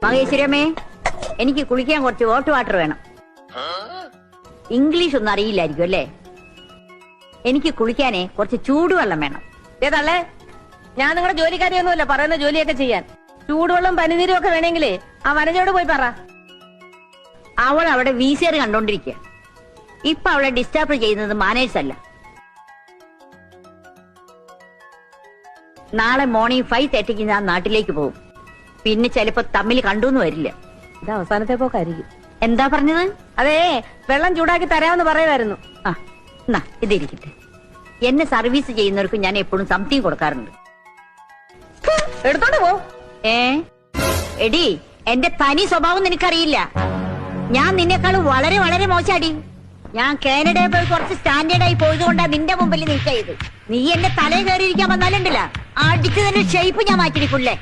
മഹേശ്വരമ്മേ, എനിക്ക് കുളിക്കാൻ കുറച്ച് ഹോട്ട് വാട്ടർ വേണം. ഇംഗ്ലീഷ് ഒന്നും അറിയില്ലായിരിക്കും അല്ലേ? എനിക്ക് കുളിക്കാനേ കുറച്ച് ചൂടുവെള്ളം വേണം. ഏതല്ലേ, ഞാൻ നിങ്ങളുടെ ജോലിക്കാരിയൊന്നുമല്ല പറയുന്ന ജോലിയൊക്കെ ചെയ്യാൻ. ചൂടുവെള്ളം പനിനീരും ഒക്കെ വേണമെങ്കിലേ ആ വനജയോട് പോയി പറ. അവൾ അവിടെ വീസിയർ കണ്ടോണ്ടിരിക്കുക. ഇപ്പൊ അവളെ ഡിസ്റ്റർബ് ചെയ്യുന്നത് മാനേഴ്സ് അല്ല. നാളെ മോർണിംഗ് 5:30 ഞാൻ നാട്ടിലേക്ക് പോകും. പിന്നെ ചിലപ്പോ തമ്മിൽ കണ്ടൂന്ന് വരില്ല. ഇത് അവസാനത്തെ പോക്കായിരിക്കും. എന്താ പറഞ്ഞത്? അതേ, വെള്ളം ചൂടാക്കി തരാമെന്ന് പറയുമായിരുന്നു. ആ എന്നാ ഇതിരിക്കട്ടെ. എന്നെ സർവീസ് ചെയ്യുന്നവർക്ക് ഞാൻ എപ്പോഴും സംതിങ് കൊടുക്കാറുണ്ട്. എടുത്തോണ്ട് പോ. എടി, എന്റെ തനി സ്വഭാവം നിനക്കറിയില്ല. ഞാൻ നിന്നെക്കാളും വളരെ വളരെ മോശാടി. ഞാൻ കാനഡയിൽ പോയി കുറച്ച് സ്റ്റാൻഡേർഡായി പോയതുകൊണ്ടാ നിന്റെ മുമ്പിൽ നിൽക്കയത്. നീ എന്റെ തലയിൽ കയറിയിരിക്കാൻ വന്നാലുണ്ടല്ല, അടിച്ചു തന്നെ ഷേപ്പ് ഞാൻ മാറ്റിയിരിക്കുള്ളേ.